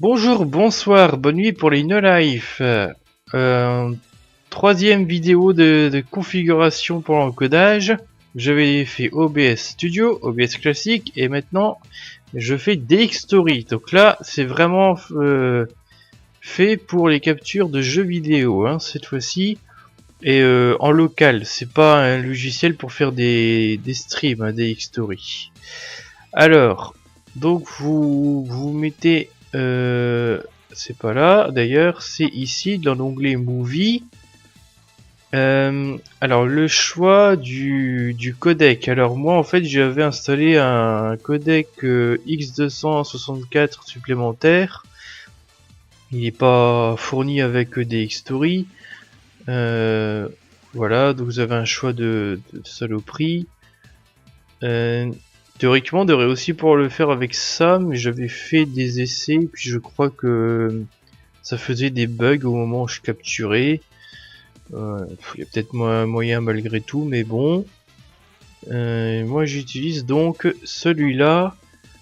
Bonjour, bonsoir, bonne nuit pour les No Life. Troisième vidéo de configuration pour l'encodage. J'avais fait OBS Studio, OBS classique, et maintenant je fais DxStory. Donc là, c'est vraiment fait pour les captures de jeux vidéo, hein, cette fois-ci. Et en local, c'est pas un logiciel pour faire des streams, hein, DxStory. Alors, donc vous mettez... c'est pas là, d'ailleurs, c'est ici dans l'onglet Movie. Alors le choix du codec. Alors moi en fait j'avais installé un codec X264 supplémentaire. Il n'est pas fourni avec DxStory. Voilà, donc vous avez un choix de saloperie. Théoriquement, on devrait aussi pouvoir le faire avec ça, mais j'avais fait des essais, puis je crois que ça faisait des bugs au moment où je capturais. Il y a peut-être moyen malgré tout, mais bon. Moi, j'utilise donc celui-là.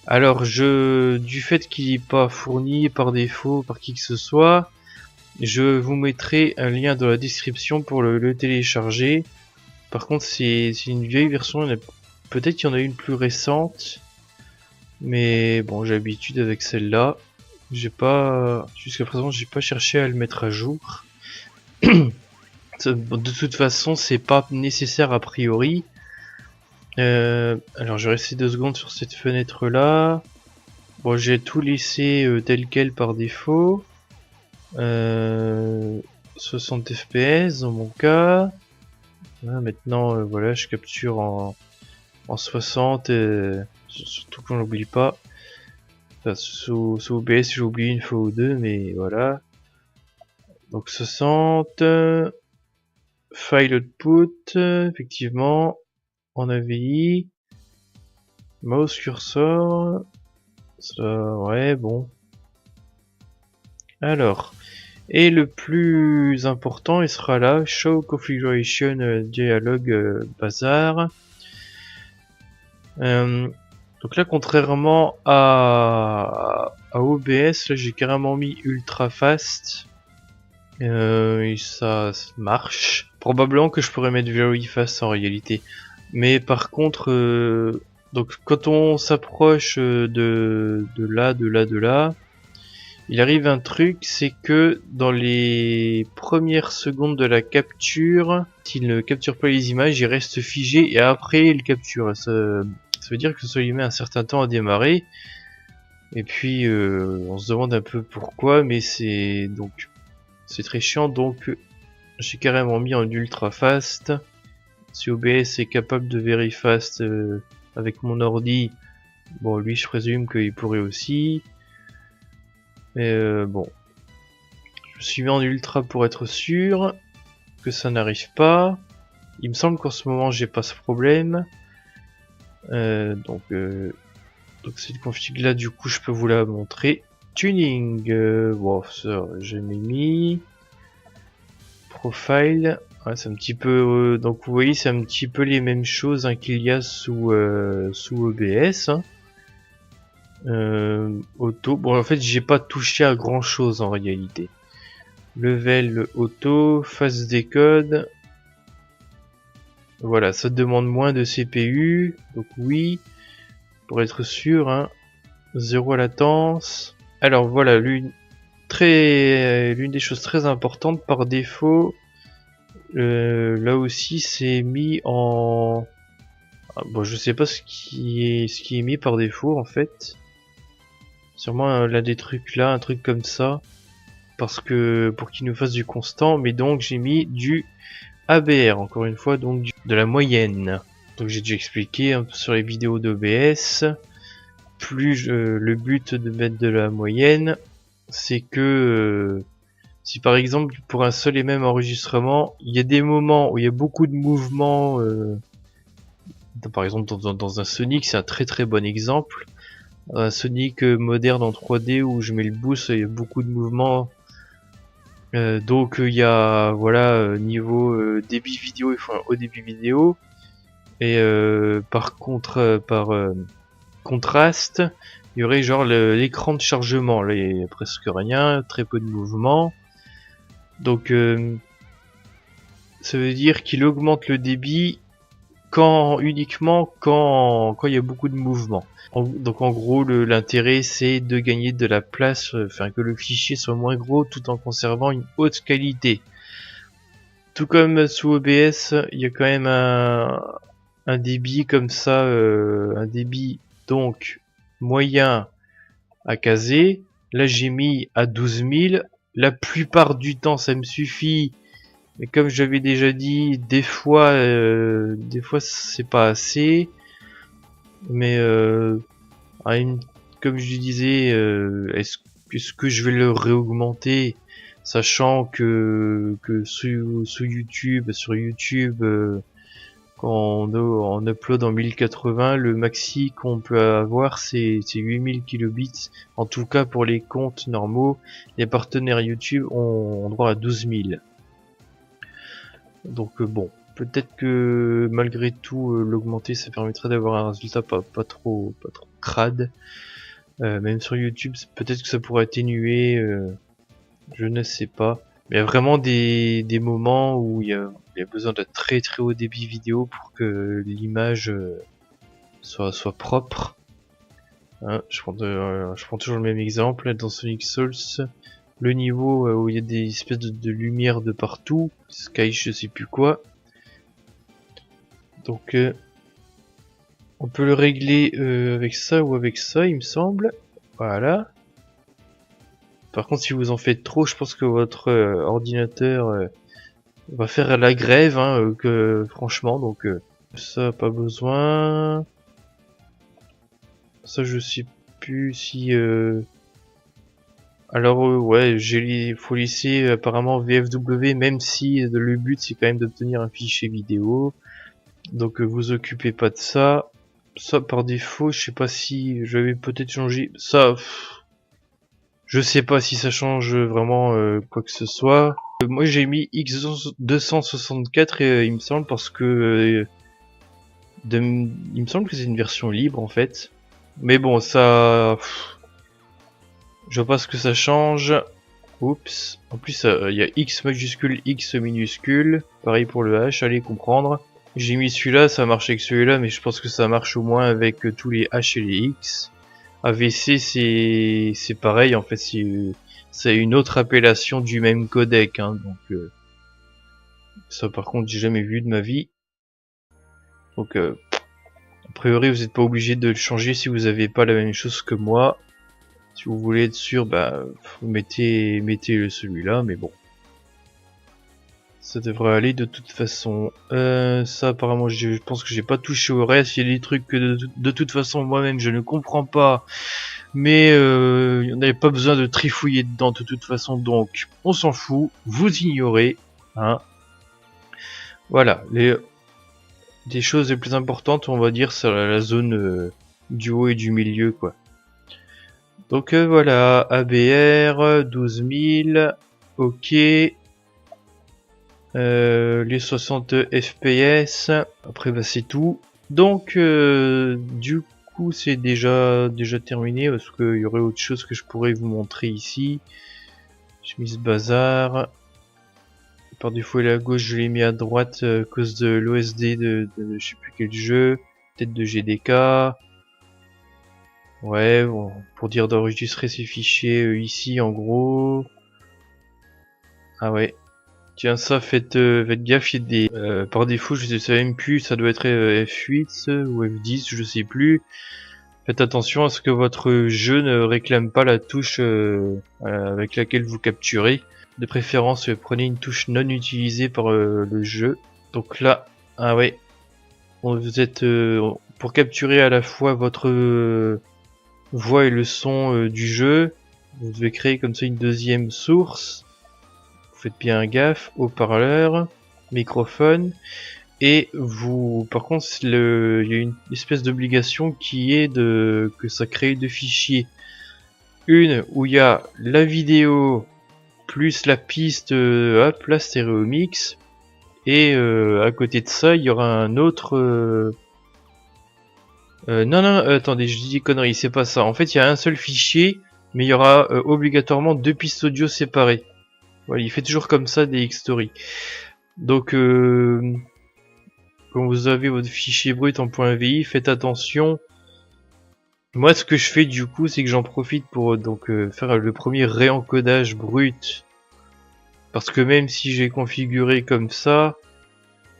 Alors, du fait qu'il n'est pas fourni par défaut par qui que ce soit, je vous mettrai un lien dans la description pour le télécharger. Par contre, c'est une vieille version. Peut-être qu'il y en a une plus récente, mais bon, j'ai l'habitude avec celle-là. Jusqu'à présent, j'ai pas cherché à le mettre à jour. De toute façon, c'est pas nécessaire a priori. Alors, je vais rester 2 secondes sur cette fenêtre-là. Bon, j'ai tout laissé tel quel par défaut. 60 fps dans mon cas. Maintenant, voilà, je capture en 60, surtout qu'on n'oublie pas. Enfin, sous OBS, j'ai oublié une fois ou deux, mais voilà. Donc 60, file output, effectivement, en AVI, mouse cursor, ça, ouais, bon. Alors, et le plus important, il sera là, show configuration dialog bazar. Donc là, contrairement à OBS, là j'ai carrément mis ultra fast. Et ça marche. Probablement que je pourrais mettre very fast en réalité. Mais par contre, donc quand on s'approche de là, il arrive un truc, c'est que dans les premières secondes de la capture, s'il ne capture pas les images, il reste figé et après il capture. Ça veut dire que ça lui met un certain temps à démarrer. Et puis on se demande un peu pourquoi, mais c'est très chiant. Donc j'ai carrément mis en ultra fast. Si OBS est capable de very fast avec mon ordi, bon lui je présume qu'il pourrait aussi. Mais bon, je me suis mis en ultra pour être sûr que ça n'arrive pas. Il me semble qu'en ce moment j'ai pas ce problème. Donc cette config là, du coup je peux vous la montrer. Tuning, bon ça j'ai mis. Profile, ouais, c'est un petit peu. Donc vous voyez c'est un petit peu les mêmes choses hein, qu'il y a sous OBS. Hein. Auto, bon en fait j'ai pas touché à grand chose en réalité. Level auto, phase décode. Voilà, ça demande moins de CPU, donc oui, pour être sûr, hein. 0 latence. Alors voilà, l'une des choses très importantes par défaut, là aussi c'est mis en... bon je sais pas ce qui est mis par défaut en fait. Sûrement l'un des trucs là, un truc comme ça. Parce que pour qu'il nous fasse du constant, mais donc j'ai mis du ABR, encore une fois, donc de la moyenne. Donc j'ai déjà expliqué un peu sur les vidéos d'OBS. Le but de mettre de la moyenne, c'est que si par exemple pour un seul et même enregistrement, il y a des moments où il y a beaucoup de mouvements, par exemple dans un Sonic, c'est un très très bon exemple. Un Sonic moderne en 3D où je mets le boost, il y a beaucoup de mouvements. Donc il y a voilà niveau débit vidéo, il faut un haut débit vidéo. Et par contre par contraste, il y aurait genre l'écran de chargement. Là, il y a presque rien, très peu de mouvement. Donc, ça veut dire qu'il augmente le débit uniquement quand il y a beaucoup de mouvement. Donc en gros, l'intérêt c'est de gagner de la place, enfin que le fichier soit moins gros tout en conservant une haute qualité. Tout comme sous OBS, il y a quand même un débit comme ça, un débit donc moyen à caser. Là j'ai mis à 12 000. La plupart du temps ça me suffit. Mais comme j'avais déjà dit, des fois c'est pas assez. Mais comme je disais, est-ce que je vais le réaugmenter, sachant que sur YouTube, quand on upload en 1080, le maxi qu'on peut avoir c'est 8000 kilobits. En tout cas pour les comptes normaux, les partenaires YouTube ont droit à 12 000. Donc bon, peut-être que malgré tout l'augmenter ça permettrait d'avoir un résultat pas trop crade. Même sur YouTube peut-être que ça pourrait atténuer, je ne sais pas. Mais il y a vraiment des moments où il y a besoin de très haut débit vidéo pour que l'image soit propre. Hein, je prends toujours le même exemple dans Sonic Souls. Le niveau où il y a des espèces de lumière de partout, Sky je sais plus quoi. Donc on peut le régler avec ça ou avec ça il me semble. Voilà. Par contre si vous en faites trop, je pense que votre ordinateur va faire la grève, hein, franchement. Donc ça pas besoin. Ça je sais plus si... Alors ouais, faut laisser apparemment VFW, même si le but c'est quand même d'obtenir un fichier vidéo. Donc vous occupez pas de ça. Ça par défaut, je sais pas si j'avais peut-être changé ça. Je sais pas si ça change vraiment quoi que ce soit. Moi j'ai mis X264 il me semble parce que il me semble que c'est une version libre en fait. Mais bon ça, je vois pas ce que ça change. Oups. En plus il y a X majuscule, X minuscule. Pareil pour le H, allez comprendre. J'ai mis celui-là, ça marche avec celui-là, mais je pense que ça marche au moins avec tous les H et les X. AVC c'est pareil en fait, c'est une autre appellation du même codec, hein, donc ça par contre j'ai jamais vu de ma vie. Donc a priori vous n'êtes pas obligé de le changer si vous avez pas la même chose que moi. Si vous voulez être sûr, bah vous mettez celui-là, mais bon. Ça devrait aller de toute façon. Ça apparemment je pense que j'ai pas touché au reste. Il y a des trucs que de toute façon moi-même je ne comprends pas. Mais on n'avait pas besoin de trifouiller dedans de toute façon. Donc on s'en fout. Vous ignorez. Hein. Voilà. Les choses les plus importantes on va dire c'est la zone du haut et du milieu quoi. Donc voilà. ABR 12 000. Ok. Les 60 FPS, après bah c'est tout. Donc du coup c'est déjà terminé parce qu'il y aurait autre chose que je pourrais vous montrer ici. J'ai mis ce bazar. Par défaut il est à gauche, je l'ai mis à droite à cause de l'OSD de je sais plus quel jeu, peut-être de GDK. Ouais, bon, pour dire d'enregistrer ces fichiers ici en gros. Ah ouais. Tiens ça faites gaffe, il y a des par défaut je sais même plus, ça doit être F8 ou F10 je sais plus. Faites attention à ce que votre jeu ne réclame pas la touche avec laquelle vous capturez. De préférence prenez une touche non utilisée par le jeu. Donc là, ah ouais, vous êtes pour capturer à la fois votre voix et le son du jeu, vous devez créer comme ça une deuxième source. Faites bien gaffe, haut-parleur, microphone, et vous, par contre, il y a une espèce d'obligation qui est que ça crée deux fichiers. Une où il y a la vidéo plus la piste, hop, la stéréo mix, et à côté de ça, il y aura un autre Non, non, attendez, je dis des conneries, c'est pas ça. En fait, il y a un seul fichier, mais il y aura obligatoirement 2 pistes audio séparées. Voilà, il fait toujours comme ça des X-Story. Donc, quand vous avez votre fichier brut en .vi, faites attention. Moi, ce que je fais du coup, c'est que j'en profite pour faire le premier réencodage brut. Parce que même si j'ai configuré comme ça,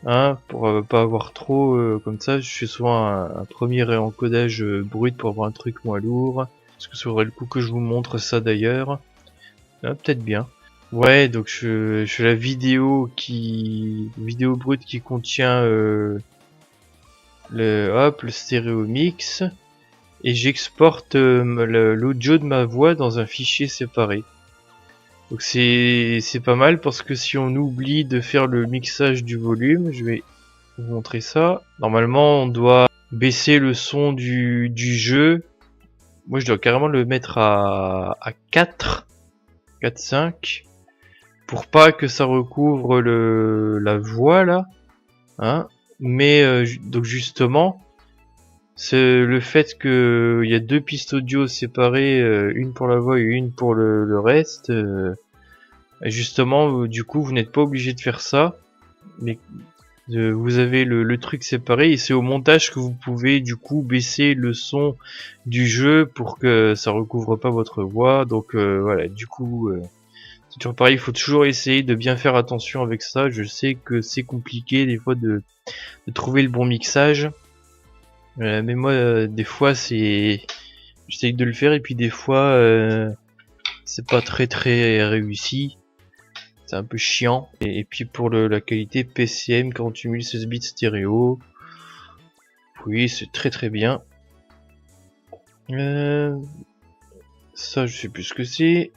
hein, pour pas avoir trop comme ça, je fais souvent un premier réencodage brut pour avoir un truc moins lourd. Parce que ça vaudrait le coup que je vous montre ça d'ailleurs. Ah, peut-être bien. Ouais, donc je fais la vidéo brute qui contient le stéréo mix et j'exporte l'audio de ma voix dans un fichier séparé. Donc c'est pas mal parce que si on oublie de faire le mixage du volume, je vais vous montrer ça. Normalement, on doit baisser le son du jeu. Moi, je dois carrément le mettre à 4, 5 pour pas que ça recouvre la voix là, hein. Mais donc justement, c'est le fait que il y a 2 pistes audio séparées, une pour la voix et une pour le reste. Justement, du coup, vous n'êtes pas obligé de faire ça, mais vous avez le truc séparé et c'est au montage que vous pouvez du coup baisser le son du jeu pour que ça recouvre pas votre voix. Donc voilà, du coup. C'est toujours pareil, il faut toujours essayer de bien faire attention avec ça. Je sais que c'est compliqué des fois de trouver le bon mixage. Mais moi, des fois, j'essaye de le faire et puis des fois, c'est pas très réussi. C'est un peu chiant. Et puis pour la qualité PCM 48016 bits stéréo, oui, c'est très bien. Ça, je sais plus ce que c'est.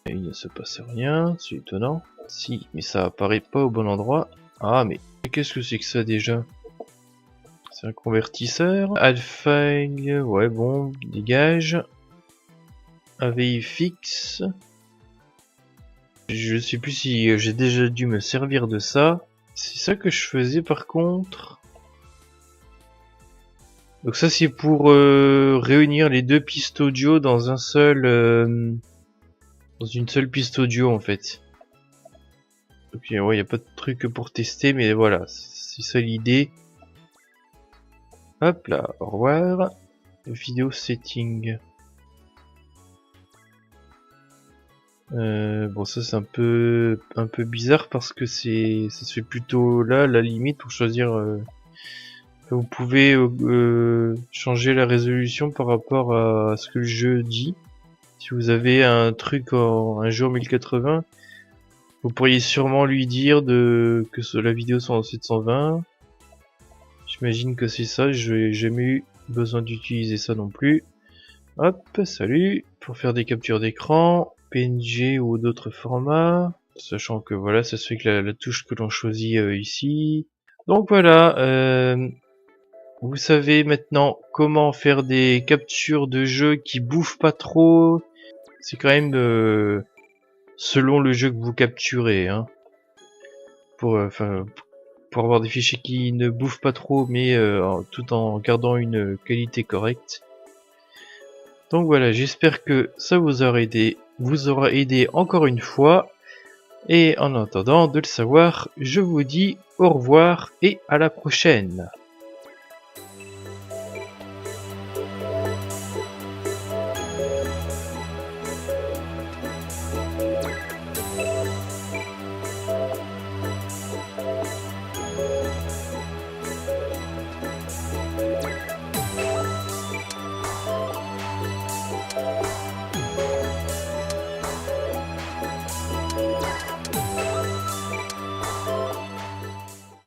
Il ne se passe rien, c'est étonnant. Si, mais ça apparaît pas au bon endroit. Ah, mais qu'est-ce que c'est que ça déjà? C'est un convertisseur. Alpha, ouais, bon, dégage. AVI fixe. Je sais plus si j'ai déjà dû me servir de ça. C'est ça que je faisais par contre. Donc ça c'est pour réunir les 2 pistes audio dans un seul... dans une seule piste audio en fait. Ok, ouais, y a pas de truc pour tester, mais voilà, c'est ça l'idée. Hop là, au revoir. Vidéo setting. Bon, ça c'est un peu bizarre parce que ça se fait plutôt là, la limite pour choisir. Vous pouvez changer la résolution par rapport à ce que le jeu dit. Si vous avez un truc un jeu en 1080, vous pourriez sûrement lui dire que la vidéo soit en 720. J'imagine que c'est ça, j'ai jamais eu besoin d'utiliser ça non plus. Hop, salut, pour faire des captures d'écran, PNG ou d'autres formats, sachant que voilà, ça se fait que la touche que l'on choisit ici. Donc voilà, vous savez maintenant comment faire des captures de jeu qui bouffent pas trop. C'est quand même selon le jeu que vous capturez, hein. Pour avoir des fichiers qui ne bouffent pas trop, mais tout en gardant une qualité correcte. Donc voilà, j'espère que ça vous aura aidé encore une fois. Et en attendant de le savoir, je vous dis au revoir et à la prochaine.